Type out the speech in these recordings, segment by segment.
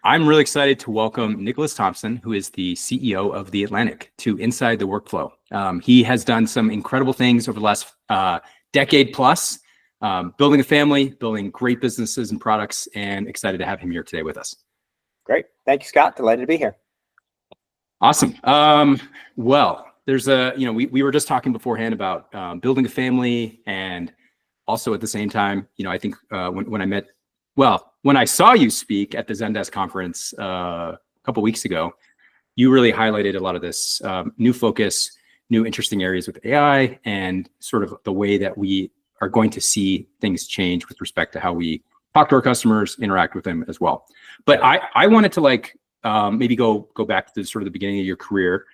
I'm really excited to welcome Nicholas Thompson, who is the CEO of The Atlantic, to Inside the Workflow. He has done some incredible things over the last decade plus, building a family, building great businesses and products, and excited to have him here today with us. Great. Thank you, Scott. Delighted to be here. Awesome. Well, there's we were just talking beforehand about building a family, and also at the same time, I think when I saw you speak at the Zendesk conference a couple weeks ago, you really highlighted a lot of this new focus, new interesting areas with AI, and sort of the way that we are going to see things change with respect to how we talk to our customers, interact with them as well. But I wanted to maybe go back to sort of the beginning of your career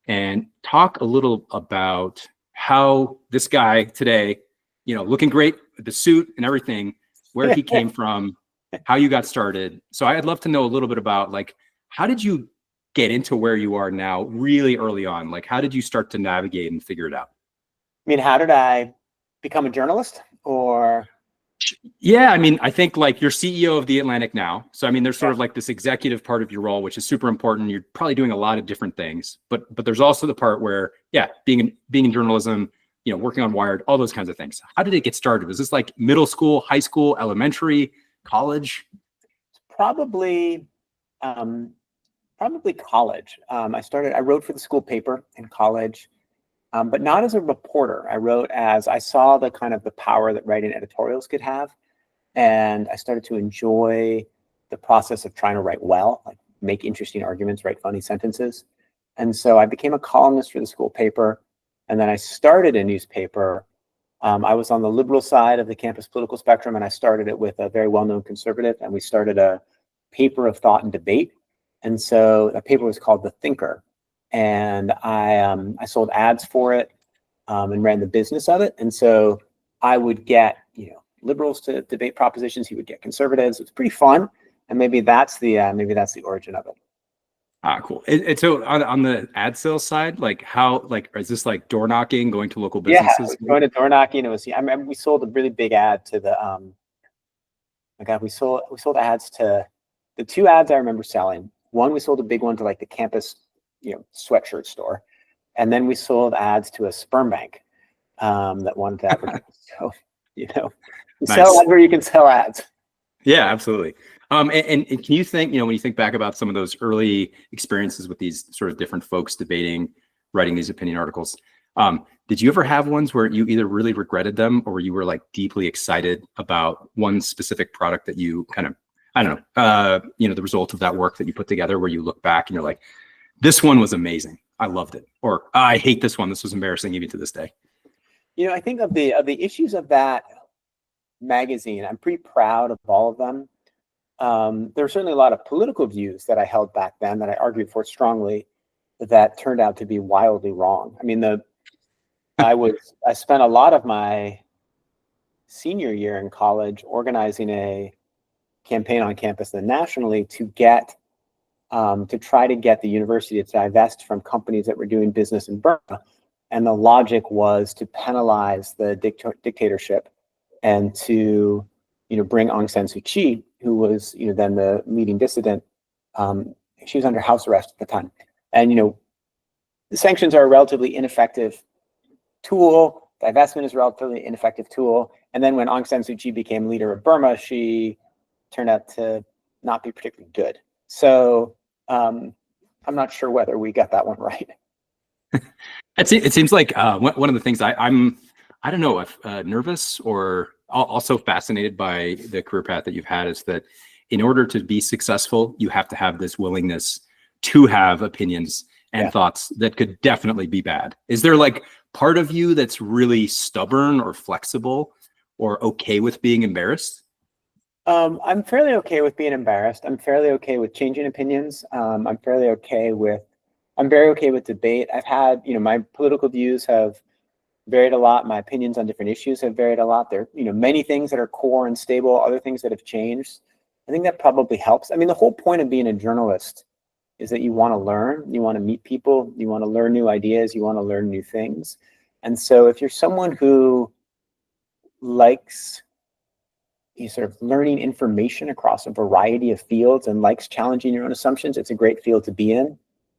and talk a little about how this guy today, looking great with the suit and everything, where he came from, how you got started. So I'd love to know a little bit about how did you get into where you are now really early on? How did you start to navigate and figure it out? I mean, how did I become a journalist or? Yeah, I think you're CEO of The Atlantic now. So, there's sort of this executive part of your role, which is super important. You're probably doing a lot of different things, but there's also the part where, being in journalism, working on Wired, all those kinds of things. How did it get started? Was this middle school, high school, elementary, college? Probably college. I wrote for the school paper in college, but not as a reporter. I wrote as I saw the power that writing editorials could have. And I started to enjoy the process of trying to write well, make interesting arguments, write funny sentences. And so I became a columnist for the school paper. And then I started a newspaper. I was on the liberal side of the campus political spectrum, and I started it with a very well-known conservative, and we started a paper of thought and debate. And so the paper was called The Thinker, and I sold ads for it and ran the business of it. And so I would get liberals to debate propositions, he would get conservatives. It was pretty fun, and maybe that's the origin of it. Cool. And so on the ad sales side, is this door knocking, going to local businesses? Yeah, going to door knocking. It was. I remember we sold a really big ad to the. We sold ads to the two ads I remember selling. One, we sold a big one to the campus, sweatshirt store, and then we sold ads to a sperm bank that wanted to advertise. So you nice. Sell ads where you can sell ads. Yeah, absolutely. And can you think, when you think back about some of those early experiences with these sort of different folks debating, writing these opinion articles, did you ever have ones where you either really regretted them or you were deeply excited about one specific product that you the result of that work that you put together, where you look back and you're like, this one was amazing, I loved it, or I hate this one, this was embarrassing even to this day? I think of the issues of that magazine, I'm pretty proud of all of them. There were certainly a lot of political views that I held back then that I argued for strongly that turned out to be wildly wrong. I spent a lot of my senior year in college organizing a campaign on campus and nationally to try to get the university to divest from companies that were doing business in Burma. And the logic was to penalize the dictatorship and to bring Aung San Suu Kyi, who was then the leading dissident. She was under house arrest at the time, and the sanctions are a relatively ineffective tool. Divestment is a relatively ineffective tool. And then when Aung San Suu Kyi became leader of Burma, she turned out to not be particularly good. So I'm not sure whether we got that one right. It seems like one of the things I don't know if nervous or also fascinated by the career path that you've had is that in order to be successful, you have to have this willingness to have opinions and thoughts that could definitely be bad. Is there part of you that's really stubborn or flexible or okay with being embarrassed? I'm fairly okay with being embarrassed. I'm fairly okay with changing opinions. I'm very okay with debate. I've had, my political views have varied a lot. My opinions on different issues have varied a lot. There are, many things that are core and stable, other things that have changed. I think that probably helps. The whole point of being a journalist is that you want to learn, you want to meet people, you want to learn new ideas, you want to learn new things. And so if you're someone who likes sort of learning information across a variety of fields and likes challenging your own assumptions, it's a great field to be in.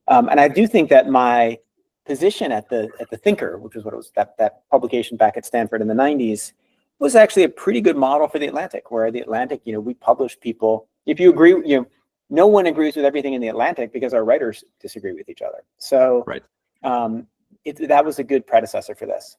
And I do think that my position at the Thinker, which is what it was, that publication back at Stanford in the 90s, was actually a pretty good model for the Atlantic, where the Atlantic, we publish people. If you agree, no one agrees with everything in the Atlantic because our writers disagree with each other. So Right. That was a good predecessor for this.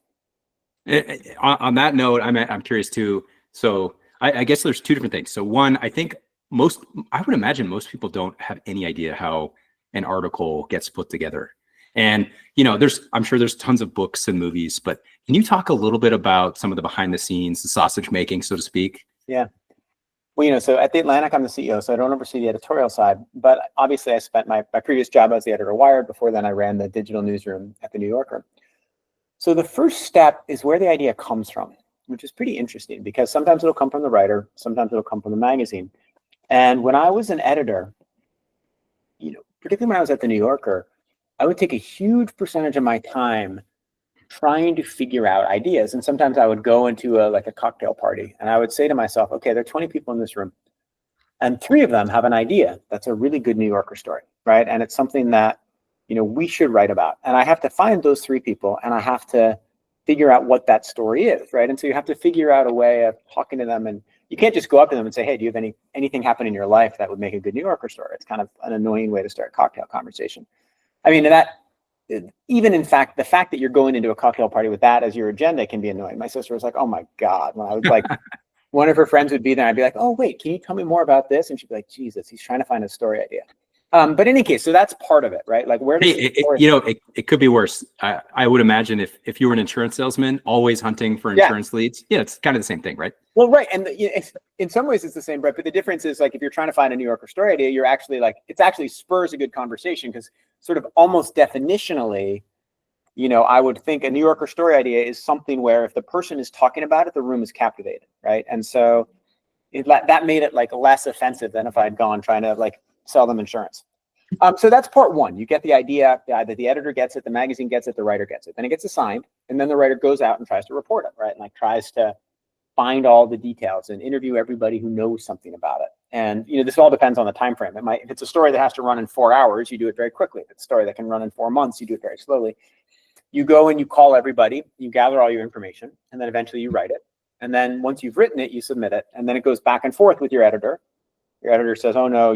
On that note, I'm curious too. So I guess there's two different things. So one, I think I would imagine most people don't have any idea how an article gets put together. And, I'm sure there's tons of books and movies, but can you talk a little bit about some of the behind the scenes, the sausage making, so to speak? Yeah. Well, so at the Atlantic, I'm the CEO, so I don't oversee the editorial side, but obviously I spent my previous job as the editor of Wired. Before then, I ran the digital newsroom at the New Yorker. So the first step is where the idea comes from, which is pretty interesting because sometimes it'll come from the writer, sometimes it'll come from the magazine. And when I was an editor, particularly when I was at the New Yorker, I would take a huge percentage of my time trying to figure out ideas. And sometimes I would go into a cocktail party and I would say to myself, okay, there are 20 people in this room and 3 of them have an idea that's a really good New Yorker story, right? And it's something that, we should write about. And I have to find those 3 people and I have to figure out what that story is, right? And so you have to figure out a way of talking to them, and you can't just go up to them and say, hey, do you have anything happen in your life that would make a good New Yorker story? It's kind of an annoying way to start a cocktail conversation. I mean, even in fact, the fact that you're going into a cocktail party with that as your agenda can be annoying. My sister was like, oh my God. When I was like, one of her friends would be there, I'd be like, oh wait, can you tell me more about this? And she'd be like, Jesus, he's trying to find a story idea. But in any case, so that's part of it, right? Like where does it could be worse. I would imagine if you were an insurance salesman, always hunting for insurance leads. Yeah, it's kind of the same thing, right? Well, right. And in some ways it's the same, right? But the difference is like, if you're trying to find a New Yorker story idea, you're actually it actually spurs a good conversation because sort of almost definitionally, I would think a New Yorker story idea is something where if the person is talking about it, the room is captivated, right? And so that made it less offensive than if I'd gone trying to sell them insurance. So that's part one. You get the idea that the editor gets it, the magazine gets it, the writer gets it. Then it gets assigned, and then the writer goes out and tries to report it, right? And tries to find all the details and interview everybody who knows something about it. And this all depends on the time frame. If it's a story that has to run in 4 hours, you do it very quickly. If it's a story that can run in 4 months, you do it very slowly. You go and you call everybody, you gather all your information, and then eventually you write it. And then once you've written it, you submit it, and then it goes back and forth with your editor. Your editor says, "Oh no,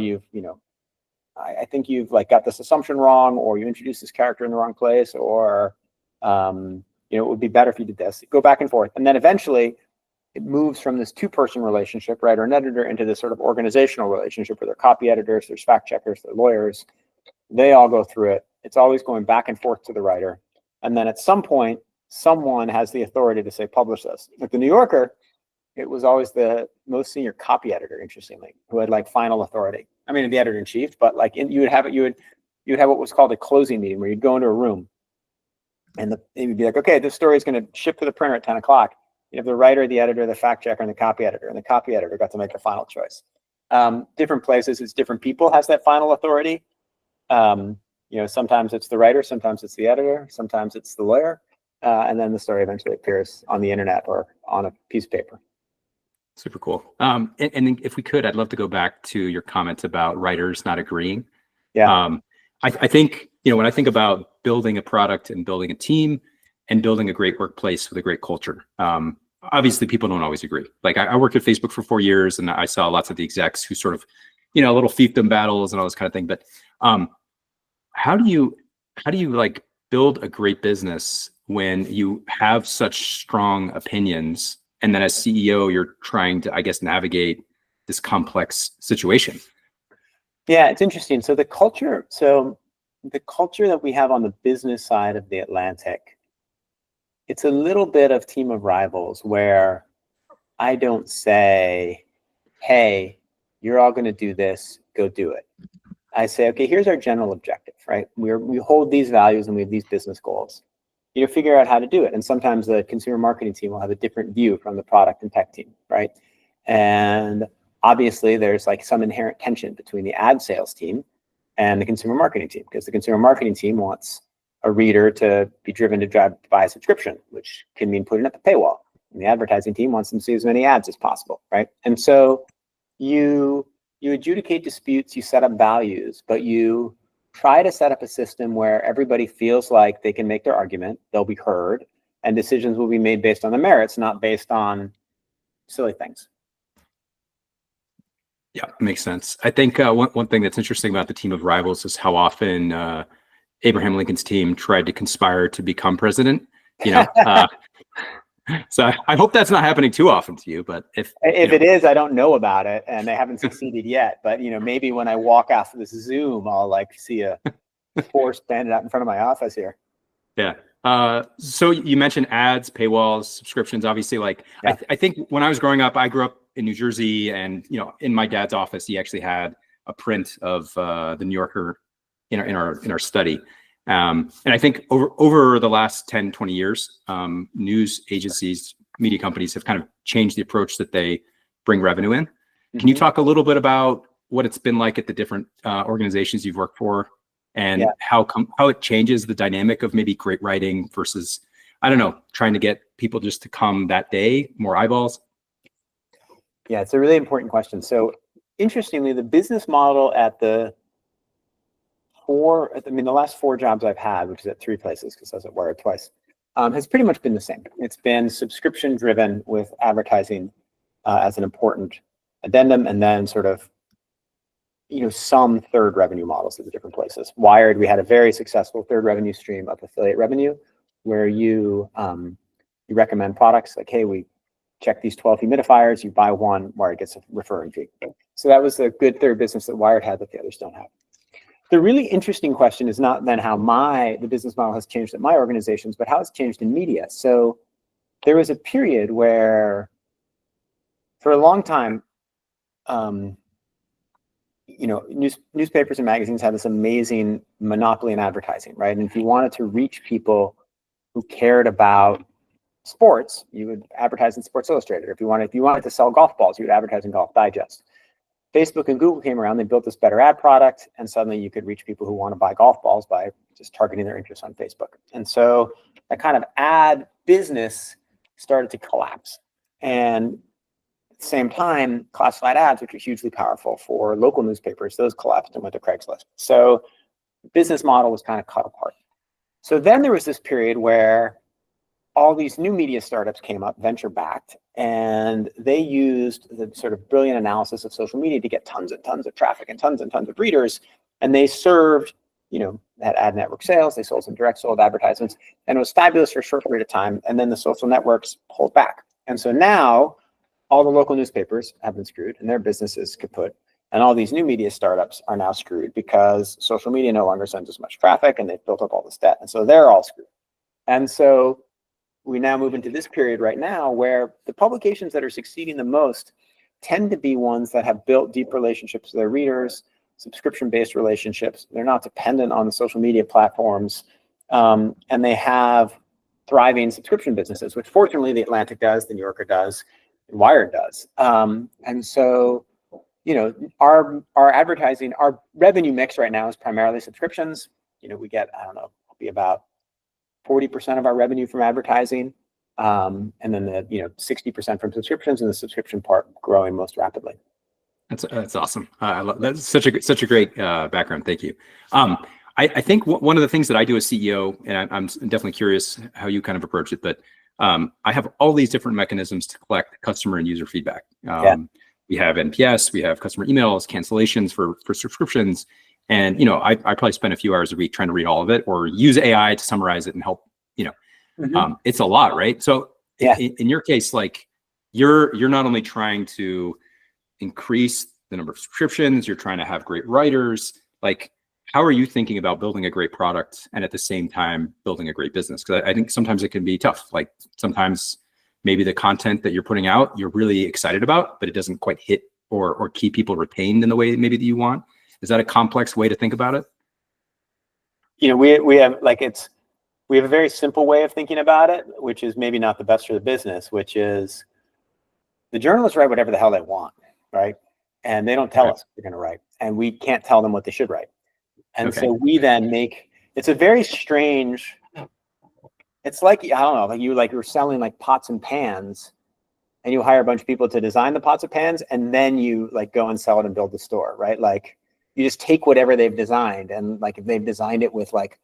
I think you've got this assumption wrong, or you introduced this character in the wrong place, or it would be better if you did this." Go back and forth, and then eventually it moves from this 2-person relationship, writer and editor, into this sort of organizational relationship where there are copy editors, there's fact checkers, there are lawyers. They all go through it. It's always going back and forth to the writer, and then at some point, someone has the authority to say, "Publish this." Like the New Yorker, it was always the most senior copy editor, interestingly, who had final authority. I mean, the editor in chief, but you would have what was called a closing meeting, where you'd go into a room and they would be like, okay, this story is going to ship to the printer at 10 o'clock. You have the writer, the editor, the fact checker, and the copy editor, and the copy editor got to make the final choice. Different places, it's different people has that final authority. Sometimes it's the writer, sometimes it's the editor, sometimes it's the lawyer, and then the story eventually appears on the internet or on a piece of paper. Super cool. And if we could, I'd love to go back to your comments about writers not agreeing. Yeah. I think, when I think about building a product and building a team and building a great workplace with a great culture, obviously people don't always agree. I worked at Facebook for 4 years, and I saw lots of the execs who sort of, little fiefdom battles and all this kind of thing. But how do you build a great business when you have such strong opinions? And then as CEO, you're trying to, I guess, navigate this complex situation. Yeah, it's interesting. So the culture that we have on the business side of the Atlantic, it's a little bit of team of rivals where I don't say, hey, you're all going to do this, go do it. I say, okay, here's our general objective, right? We hold these values and we have these business goals. Figure out how to do it. And sometimes the consumer marketing team will have a different view from the product and tech team, right? And obviously there's some inherent tension between the ad sales team and the consumer marketing team, because the consumer marketing team wants a reader to be driven to buy a subscription, which can mean putting up a paywall. And the advertising team wants them to see as many ads as possible, right? And so you adjudicate disputes, you set up values, but you try to set up a system where everybody feels like they can make their argument, they'll be heard, and decisions will be made based on the merits, not based on silly things. Yeah, makes sense. I think one thing that's interesting about the team of rivals is how often Abraham Lincoln's team tried to conspire to become president. You know, so I hope that's not happening too often to you. But if it is, I don't know about it, and they haven't succeeded yet. But maybe when I walk after this Zoom, I'll like see a force banded out in front of my office here. Yeah. So you mentioned ads, paywalls, subscriptions. Obviously, like yeah. I think when I was growing up, I grew up in New Jersey, and in my dad's office, he actually had a print of the New Yorker in our study. And I think over the last 10, 20 years, news agencies, media companies have kind of changed the approach that they bring revenue in. Can you talk a little bit about what it's been like at the different organizations you've worked for, and how it changes the dynamic of maybe great writing versus, I don't know, trying to get people just to come that day, more eyeballs? Yeah, it's a really important question. So interestingly, the business model at the last 4 jobs I've had, which is at 3 places because I was at Wired twice, has pretty much been the same. It's been subscription driven with advertising as an important addendum, and then sort of some third revenue models at the different places. Wired, we had a very successful third revenue stream of affiliate revenue, where you recommend products like, hey, we check these 12 humidifiers, you buy one, Wired gets a referring fee. So that was a good third business that Wired had that the others don't have. The really interesting question is not then how the business model has changed at my organizations, but how it's changed in media. So there was a period where, for a long time, newspapers and magazines had this amazing monopoly in advertising, right? And if you wanted to reach people who cared about sports, you would advertise in Sports Illustrated. If you wanted to sell golf balls, you would advertise in Golf Digest. Facebook and Google came around, they built this better ad product, and suddenly you could reach people who want to buy golf balls by just targeting their interests on Facebook. And so that kind of ad business started to collapse. And at the same time, classified ads, which are hugely powerful for local newspapers, those collapsed and went to Craigslist. So the business model was kind of cut apart. So then there was this period where all these new media startups came up, venture-backed, and they used the sort of brilliant analysis of social media to get tons and tons of traffic and tons of readers. And they served, that ad network sales, they sold some direct sold advertisements, and it was fabulous for a short period of time. And then the social networks pulled back. And so now all the local newspapers have been screwed and their business is kaput. And all these new media startups are now screwed because social media no longer sends as much traffic and they've built up all this debt. And so they're all screwed. And so we now move into this period right now where the publications that are succeeding the most tend to be ones that have built deep relationships with their readers, subscription-based relationships. They're not dependent on the social media platforms, and they have thriving subscription businesses, which fortunately the Atlantic does, the New Yorker does, and Wired does. And so, our advertising, our revenue mix right now is primarily subscriptions. We get, it'll be about 40% of our revenue from advertising, and then the 60% from subscriptions, and the subscription part growing most rapidly. That's awesome. That's such a great background. Thank you. I think one of the things that I do as CEO, and I'm definitely curious how you kind of approach it, but I have all these different mechanisms to collect customer and user feedback. We have NPS, we have customer emails, cancellations for subscriptions. And, I probably spend a few hours a week trying to read all of it or use AI to summarize it and help, it's a lot, right? So in your case, like you're not only trying to increase the number of subscriptions, you're trying to have great writers. Like, how are you thinking about building a great product and at the same time building a great business? Because I think sometimes it can be tough. Like sometimes maybe the content that you're putting out, you're really excited about, but it doesn't quite hit or keep people retained in the way maybe that you want. Is that a complex way to think about it? We have a very simple way of thinking about it, which is maybe not the best for the business, which is the journalists write whatever the hell they want, right? And they don't tell us what they're going to write, and we can't tell them what they should write. And so we then it's a very strange it's like, I don't know, like you're selling like pots and pans, and you hire a bunch of people to design the pots and pans, and then you like go and sell it and build the store, right? Like you just take whatever they've designed, and like if they've designed it with like,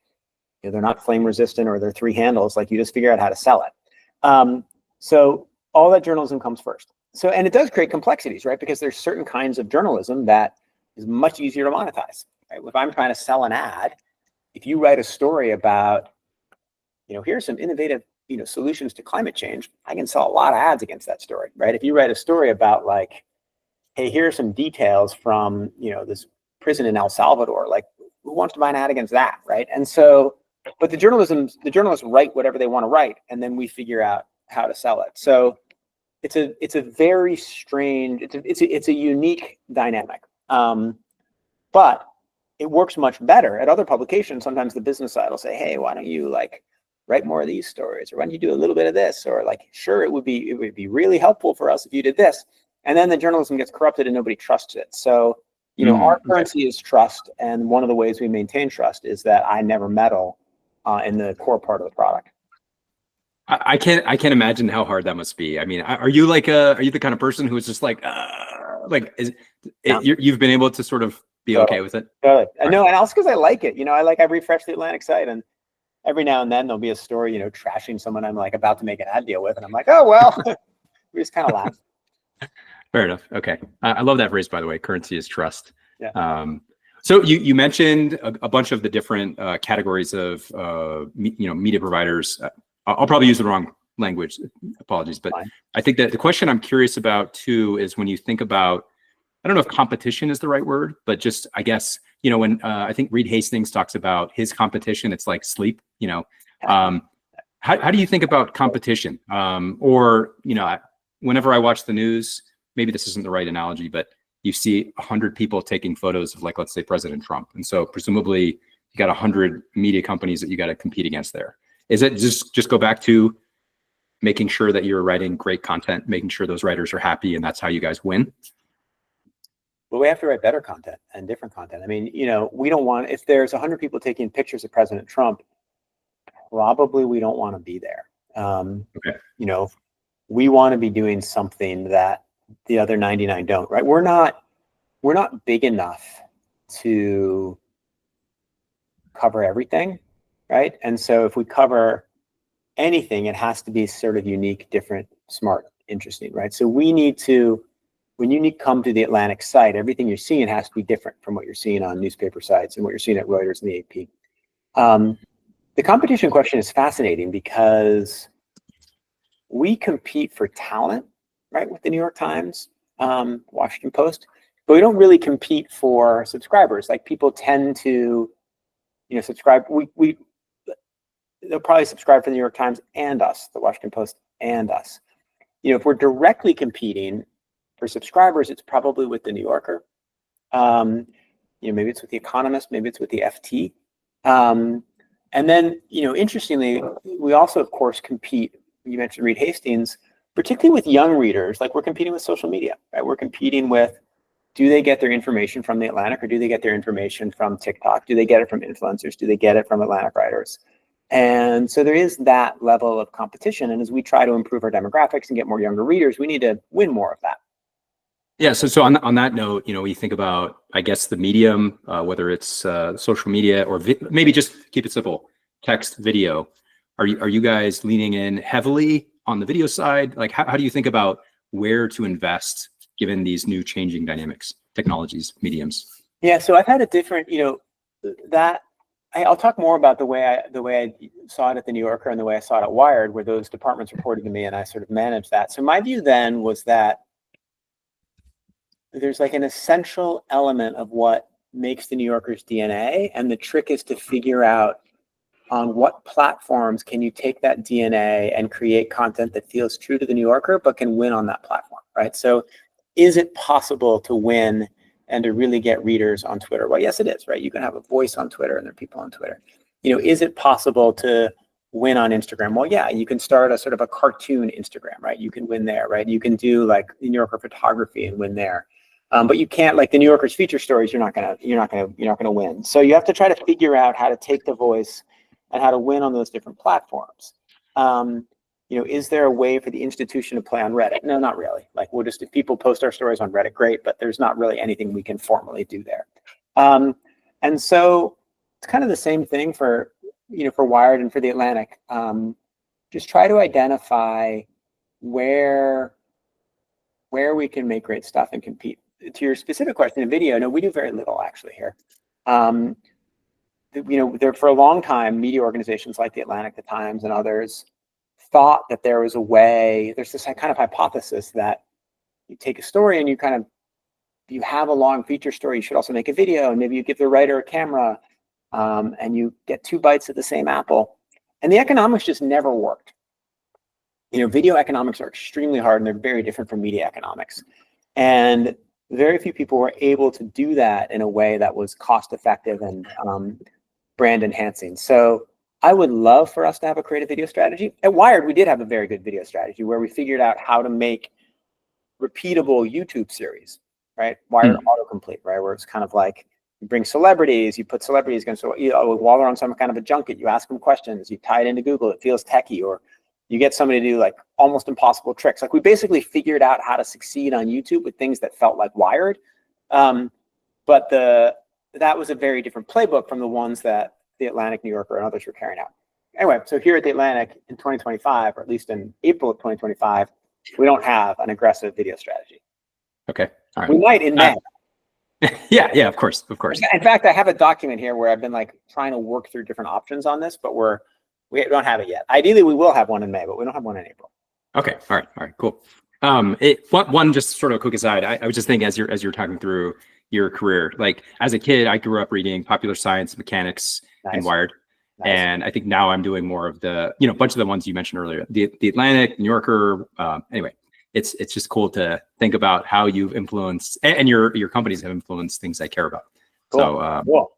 they're not flame resistant or they're 3 handles, like you just figure out how to sell it. So all that journalism comes first. So, and it does create complexities, right? Because there's certain kinds of journalism that is much easier to monetize, right? If I'm trying to sell an ad, if you write a story about, here's some innovative, solutions to climate change, I can sell a lot of ads against that story, right? If you write a story about like, hey, here are some details from, this prison in El Salvador, like who wants to buy an ad against that, right? And so, but the journalists write whatever they want to write, and then we figure out how to sell it. So it's a very strange, it's a unique dynamic. But it works much better at other publications. Sometimes the business side will say, hey, why don't you like write more of these stories, or why don't you do a little bit of this, or like, sure, it would be really helpful for us if you did this. And then the journalism gets corrupted and nobody trusts it. So, our currency is trust, and one of the ways we maintain trust is that I never meddle in the core part of the product. I can't imagine how hard that must be. I mean, are you the kind of person who is just like you've been able to sort of be okay with it? Totally. No, and also because I like it. I refresh the Atlantic site, and every now and then there'll be a story, trashing someone I'm like about to make an ad deal with, and I'm like, oh well, we just kind of laugh. Fair enough. Okay, I love that phrase, by the way. Currency is trust. Yeah. So you mentioned a bunch of the different categories of media providers. I'll probably use the wrong language. Apologies, but Fine. I think that the question I'm curious about too is when you think about, I don't know if competition is the right word, but just I guess when I think Reed Hastings talks about his competition, it's like sleep. How do you think about competition? Or whenever I watch the news, maybe this isn't the right analogy, but you see 100 people taking photos of, like, let's say President Trump, and so presumably you got 100 media companies that you got to compete against there. Is it just go back to making sure that you're writing great content, making sure those writers are happy, and that's how you guys win? Well, we have to write better content and different content. I mean, we don't want, if there's 100 people taking pictures of President Trump, probably we don't want to be there. Okay. We want to be doing something that the other 99 don't, right? We're not big enough to cover everything, right? And so if we cover anything, it has to be sort of unique, different, smart, interesting, right? So we need to, when you come to the Atlantic site, everything you're seeing has to be different from what you're seeing on newspaper sites and what you're seeing at Reuters and the AP. The competition question is fascinating because we compete for talent, right, with the New York Times, Washington Post, but we don't really compete for subscribers. Like, people tend to, subscribe. They'll probably subscribe for the New York Times and us, the Washington Post and us. If we're directly competing for subscribers, it's probably with the New Yorker. Maybe it's with the Economist, maybe it's with the FT. And then, interestingly, we also, of course, compete. You mentioned Reed Hastings, particularly with young readers. Like, we're competing with social media, right? We're competing with, do they get their information from the Atlantic, or do they get their information from TikTok? Do they get it from influencers? Do they get it from Atlantic writers? And so there is that level of competition. And as we try to improve our demographics and get more younger readers, we need to win more of that. Yeah. So on that note, we think about, I guess, the medium, whether it's social media or maybe just keep it simple, text, video. Are you guys leaning in heavily on the video side? Like, how do you think about where to invest given these new changing dynamics, technologies, mediums? Yeah. So I've had a different, I'll talk more about the way I saw it at the New Yorker and the way I saw it at Wired, where those departments reported to me and I sort of managed that. So my view then was that there's like an essential element of what makes the New Yorker's DNA, and the trick is to figure out on what platforms can you take that DNA and create content that feels true to the New Yorker but can win on that platform, right? So is it possible to win and to really get readers on Twitter? Well, yes, it is, right? You can have a voice on Twitter and there are people on Twitter. Is it possible to win on Instagram? Well, yeah, you can start a sort of a cartoon Instagram, right? You can win there, right? You can do like the New Yorker photography and win there. But you can't, like the New Yorker's feature stories, you're not gonna win. So you have to try to figure out how to take the voice and how to win on those different platforms. Is there a way for the institution to play on Reddit? No, not really. Like if people post our stories on Reddit, great, but there's not really anything we can formally do there. And so it's kind of the same thing for Wired and for The Atlantic. Just try to identify where we can make great stuff and compete. To your specific question in video, no, we do very little actually here. There for a long time, media organizations like The Atlantic, The Times, and others thought that there was a way. There's this kind of hypothesis that you take a story and you have a long feature story. You should also make a video, and maybe you give the writer a camera, and you get 2 bites of the same apple. And the economics just never worked. Video economics are extremely hard, and they're very different from media economics. And very few people were able to do that in a way that was cost effective and brand enhancing. So I would love for us to have a creative video strategy. At Wired, we did have a very good video strategy where we figured out how to make repeatable YouTube series, right? Wired autocomplete, right? Where it's kind of like you bring celebrities, you put celebrities against, while they're on some kind of a junket, you ask them questions, you tie it into Google, it feels techie, or you get somebody to do like almost impossible tricks. Like we basically figured out how to succeed on YouTube with things that felt like Wired. But that was a very different playbook from the ones that The Atlantic, New Yorker, and others were carrying out. Anyway, so here at The Atlantic in 2025, or at least in April of 2025, we don't have an aggressive video strategy. Okay, all right. We might in May. Yeah, of course. In fact, I have a document here where I've been like trying to work through different options on this, but we don't have it yet. Ideally, we will have one in May, but we don't have one in April. Okay, all right, cool. One just sort of a quick aside. I was just thinking as you're talking through your career, like as a kid, I grew up reading popular science, mechanics, and Wired. Nice. And I think now I'm doing more of the, bunch of the ones you mentioned earlier, the Atlantic, New Yorker. Anyway, it's just cool to think about how you've influenced and your companies have influenced things I care about. Cool. So, cool.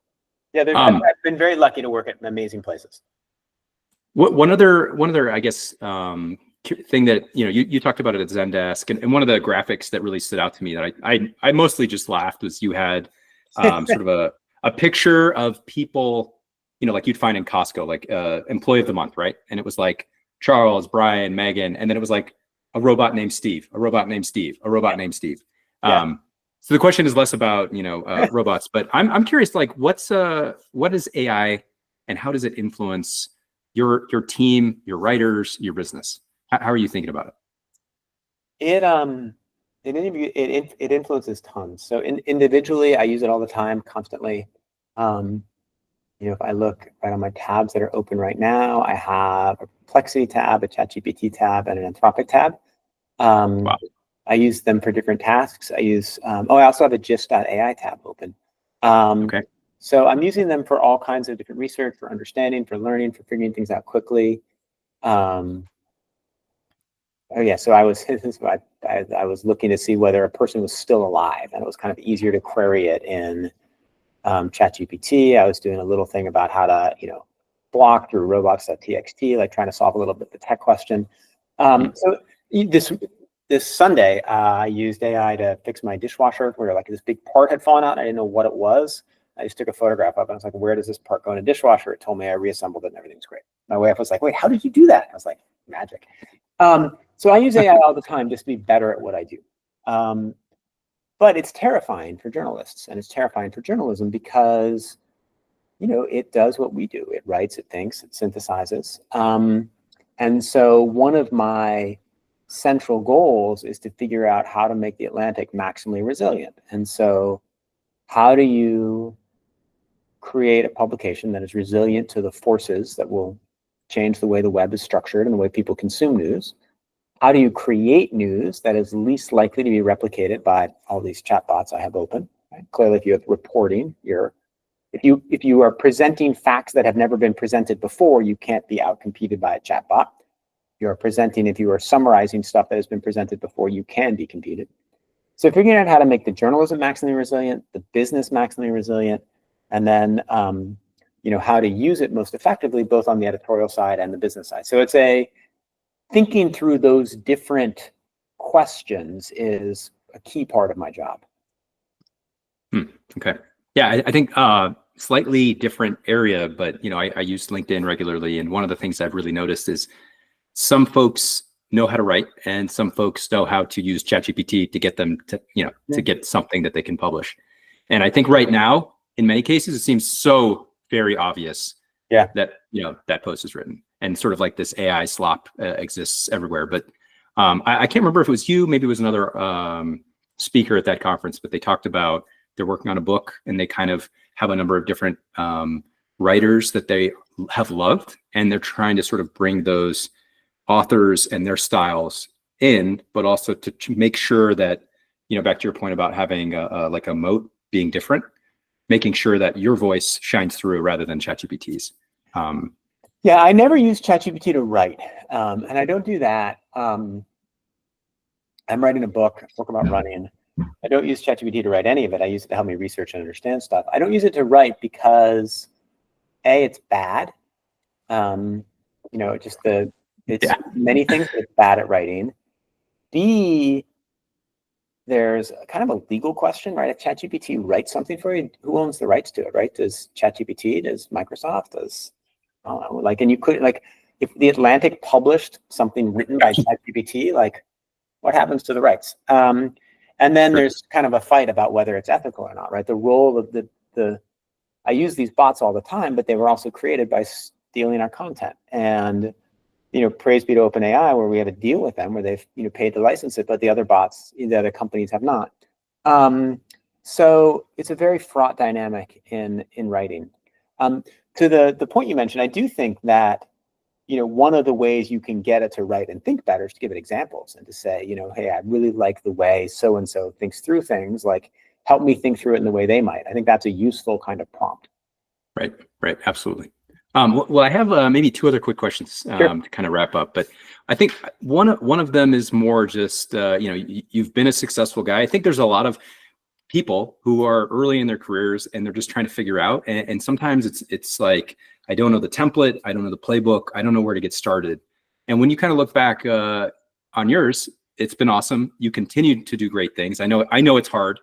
Yeah, I've been very lucky to work at amazing places. One other, I guess, thing that you talked about it at Zendesk, and one of the graphics that really stood out to me that I mostly just laughed was you had sort of a picture of people, like you'd find in Costco, like employee of the month, right? And it was like Charles, Brian, Megan, and then it was like a robot named Steve, a robot named Steve, a robot named Steve. So the question is less about robots, but I'm curious, like what is AI and how does it influence your team, your writers, your business? How are you thinking about it? It influences tons. So individually, I use it all the time, constantly. If I look right on my tabs that are open right now, I have a Perplexity tab, a ChatGPT tab, and an Anthropic tab. Wow. I use them for different tasks. I also have a gist.ai tab open. Okay. So I'm using them for all kinds of different research, for understanding, for learning, for figuring things out quickly. So I was looking to see whether a person was still alive, and it was kind of easier to query it in ChatGPT. I was doing a little thing about how to, block through robots.txt, like trying to solve a little bit the tech question. So this Sunday, I used AI to fix my dishwasher where like this big part had fallen out. I didn't know what it was. I just took a photograph of it. I was like, where does this part go in a dishwasher? It told me I reassembled it and everything's great. My wife was like, wait, how did you do that? I was like, magic. So I use AI all the time just to be better at what I do. But it's terrifying for journalists, and it's terrifying for journalism because, it does what we do. It writes, it thinks, it synthesizes. And so one of my central goals is to figure out how to make The Atlantic maximally resilient. And so how do you create a publication that is resilient to the forces that will change the way the web is structured and the way people consume news? How do you create news that is least likely to be replicated by all these chatbots I have open? Right? Clearly, if you have reporting, if you are presenting facts that have never been presented before, you can't be outcompeted by a chatbot. If you are summarizing stuff that has been presented before, you can be competed. So figuring out how to make the journalism maximally resilient, the business maximally resilient, and then how to use it most effectively, both on the editorial side and the business side. So it's thinking through those different questions is a key part of my job. Okay. Yeah, I think slightly different area, but I use LinkedIn regularly, and one of the things I've really noticed is some folks know how to write, and some folks know how to use ChatGPT to get them to, to get something that they can publish. And I think right now, in many cases, it seems so very obvious that, that post is written, and sort of like this AI slop exists everywhere. But I can't remember if it was you, maybe it was another speaker at that conference, but they talked about they're working on a book, and they kind of have a number of different writers that they have loved, and they're trying to sort of bring those authors and their styles in, but also to make sure that, back to your point about having like a moat being different, making sure that your voice shines through rather than ChatGPT's. Yeah, I never use ChatGPT to write, and I don't do that. I'm writing a book about running. I don't use ChatGPT to write any of it. I use it to help me research and understand stuff. I don't use it to write because A, it's bad. It's many things, but it's bad at writing. B, there's kind of a legal question, right? If ChatGPT writes something for you, who owns the rights to it, right? Does ChatGPT, does Microsoft, does, I don't know, like, and you could, like, if The Atlantic published something written by ChatGPT, like, what happens to the rights? And then there's kind of a fight about whether it's ethical or not, right? The role of I use these bots all the time, but they were also created by stealing our content. And praise be to OpenAI, where we have a deal with them where they've paid to license it, but the other bots, the other companies have not. So it's a very fraught dynamic in writing. To the point you mentioned, I do think that one of the ways you can get it to write and think better is to give it examples and to say, hey, I really like the way so and so thinks through things. Like, help me think through it in the way they might. I think that's a useful kind of prompt. Right, absolutely. Well, I have maybe two other quick questions to kind of wrap up, but I think one of them is more just, you've been a successful guy. I think there's a lot of people who are early in their careers and they're just trying to figure out. And sometimes it's like, I don't know the template, I don't know the playbook, I don't know where to get started. And when you kind of look back on yours, it's been awesome. You continue to do great things. I know it's hard,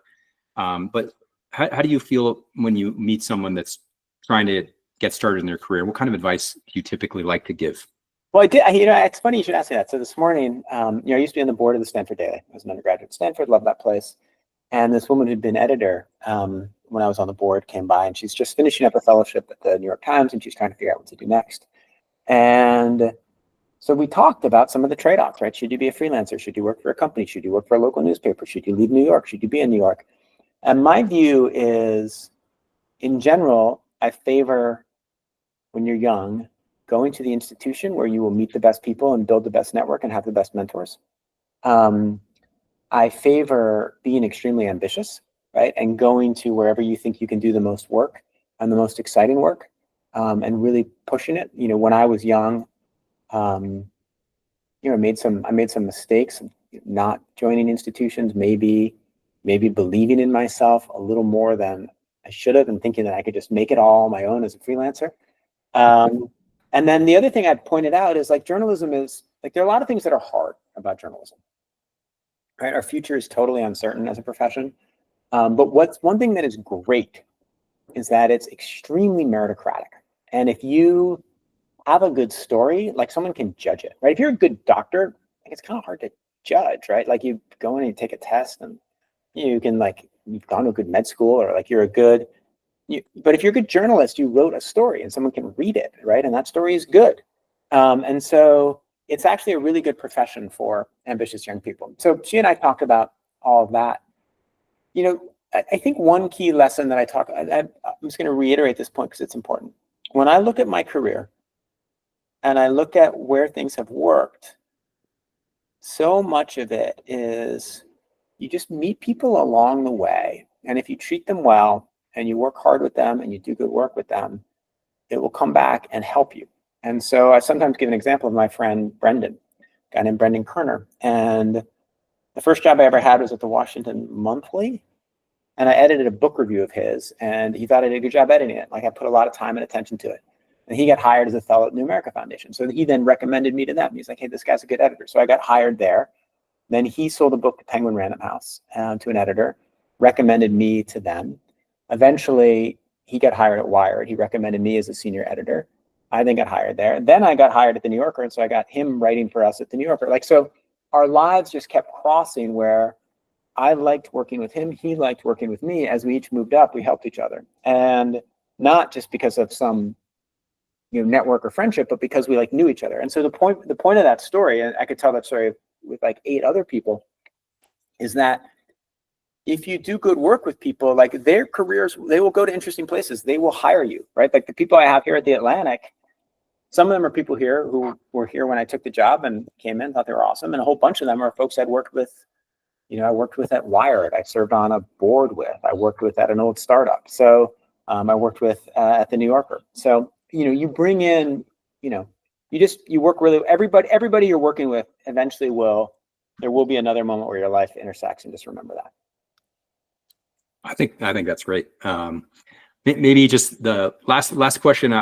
but how do you feel when you meet someone that's trying to get started in their career? What kind of advice do you typically like to give? Well, it's funny you should ask me that. So this morning, I used to be on the board of the Stanford Daily. I was an undergraduate at Stanford, loved that place. And this woman who'd been editor when I was on the board came by, and she's just finishing up a fellowship at the New York Times, and she's trying to figure out what to do next. And so we talked about some of the trade-offs, right? Should you be a freelancer? Should you work for a company? Should you work for a local newspaper? Should you leave New York? Should you be in New York? And my view is, in general, I favor, when you're young, going to the institution where you will meet the best people and build the best network and have the best mentors. I favor being extremely ambitious, right? And going to wherever you think you can do the most work and the most exciting work, and really pushing it. When I was young, I made some mistakes, not joining institutions, maybe believing in myself a little more than I should have, and thinking that I could just make it all on my own as a freelancer. And then the other thing I pointed out is, like, journalism is, like, there are a lot of things that are hard about journalism, right? Our future is totally uncertain as a profession. But one thing that is great is that it's extremely meritocratic. And if you have a good story, like, someone can judge it, right? If you're a good doctor, like, it's kind of hard to judge, right? Like, you go in and you take a test, and you can, like, you've gone to a good med school, or like you're a good, but if you're a good journalist, you wrote a story and someone can read it, right? And that story is good. And so it's actually a really good profession for ambitious young people. So she and I talked about all of that. I think one key lesson that I'm just going to reiterate this point because it's important. When I look at my career and I look at where things have worked, so much of it is you just meet people along the way. And if you treat them well and you work hard with them and you do good work with them, it will come back and help you. And so I sometimes give an example of my friend Brendan, a guy named Brendan Kerner. And the first job I ever had was at the Washington Monthly. And I edited a book review of his, and he thought I did a good job editing it. Like, I put a lot of time and attention to it. And he got hired as a fellow at New America Foundation. So he then recommended me to them. He's like, hey, this guy's a good editor. So I got hired there. Then he sold a book to Penguin Random House to an editor, recommended me to them. Eventually, he got hired at Wired. He recommended me as a senior editor. I then got hired there. Then I got hired at the New Yorker, and so I got him writing for us at the New Yorker. Like, so our lives just kept crossing where I liked working with him, he liked working with me. As we each moved up, we helped each other. And not just because of some network or friendship, but because we like knew each other. And so the point of that story, and I could tell that story with like 8 other people, is that if you do good work with people, like their careers, they will go to interesting places. They will hire you, right? Like the people I have here at the Atlantic, some of them are people here who were here when I took the job and came in, thought they were awesome. And a whole bunch of them are folks I'd worked with. I worked with at Wired. I served on a board with. I worked with at an old startup. So I worked with at the New Yorker. So you bring in, you work really. Everybody you're working with eventually there will be another moment where your life intersects, and just remember that. I think that's great. Maybe just the last question.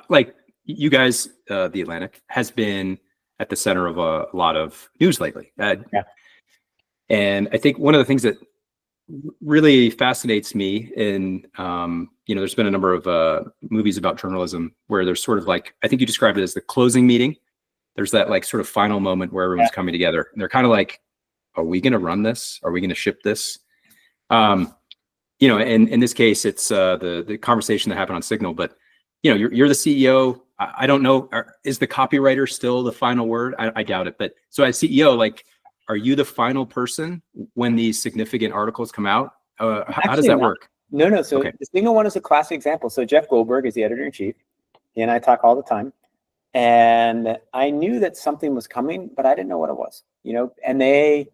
Like you guys, the Atlantic has been at the center of a lot of news lately. Yeah. And I think one of the things that really fascinates me in, there's been a number of movies about journalism where there's sort of like, I think you described it as the closing meeting. There's that like sort of final moment where everyone's coming together, and they're kind of like, are we going to run this? Are we going to ship this? And in this case, it's the conversation that happened on Signal, but you're the CEO. I don't know, is the copywriter still the final word? I doubt it. But so as CEO, like, are you the final person when these significant articles come out? How does that work? No. So the Signal one is a classic example. So Jeff Goldberg is the editor-in-chief. He and I talk all the time. And I knew that something was coming, but I didn't know what it was, and they,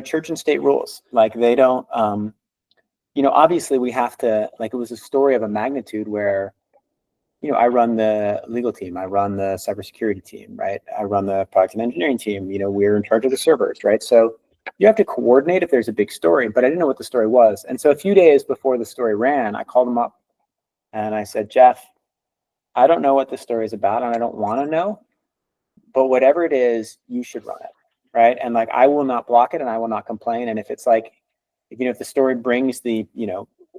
church and state rules. Like they don't, obviously we have to, like, it was a story of a magnitude where, I run the legal team, I run the cybersecurity team, right? I run the product and engineering team, we're in charge of the servers, right? So you have to coordinate if there's a big story, but I didn't know what the story was. And so a few days before the story ran, I called him up and I said, Jeff, I don't know what this story is about and I don't want to know, but whatever it is, you should run it, right? And like, I will not block it and I will not complain. And if it's like, if the story brings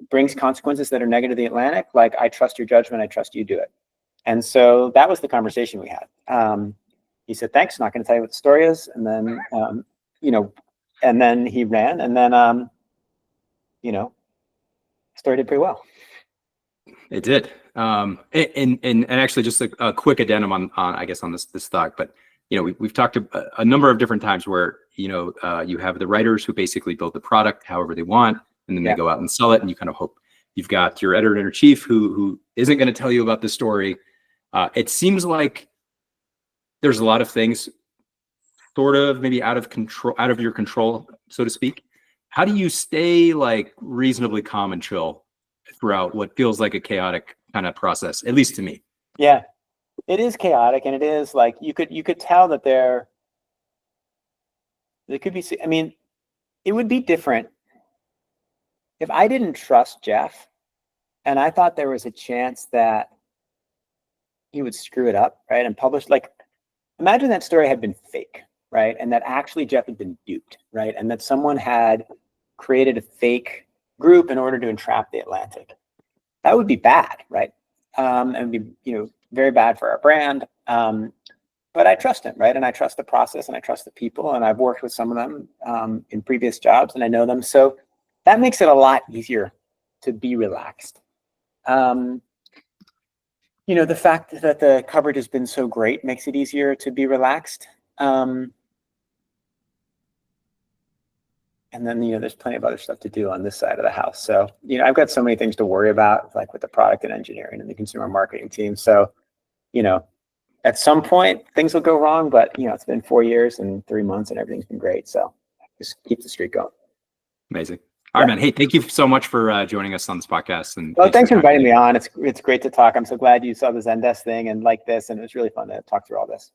brings consequences that are negative to the Atlantic, like, I trust your judgment, I trust you do it. And so that was the conversation we had. He said, thanks, not going to tell you what the story is. And then, and then he ran, and then, story did pretty well. It did. And actually just a quick addendum on I guess on this thought, but we've talked a number of different times where you have the writers who basically build the product however they want, and then they go out and sell it, and you kind of hope. You've got your editor-in-chief who isn't going to tell you about the story. It seems like there's a lot of things sort of maybe out of your control, so to speak. How do you stay like reasonably calm and chill throughout what feels like a chaotic kind of process, at least to me? Yeah, it is chaotic, and it is like you could tell that there could be. I mean, it would be different if I didn't trust Jeff, and I thought there was a chance that he would screw it up, right, and publish. Like, imagine that story had been fake, right, and that actually Jeff had been duped, right, and that someone had created a fake group in order to entrap the Atlantic. That would be bad, right? And would be, very bad for our brand. But I trust him, right? And I trust the process, and I trust the people, and I've worked with some of them in previous jobs, and I know them. So that makes it a lot easier to be relaxed. The fact that the coverage has been so great makes it easier to be relaxed. And then, there's plenty of other stuff to do on this side of the house. So, I've got so many things to worry about, like with the product and engineering and the consumer marketing team. So, at some point things will go wrong, but, it's been 4 years and 3 months and everything's been great. So just keep the streak going. Amazing. All right, man. Hey, thank you so much for joining us on this podcast. And thanks for inviting me on. It's great to talk. I'm so glad you saw the Zendesk thing and like this, and it was really fun to talk through all this.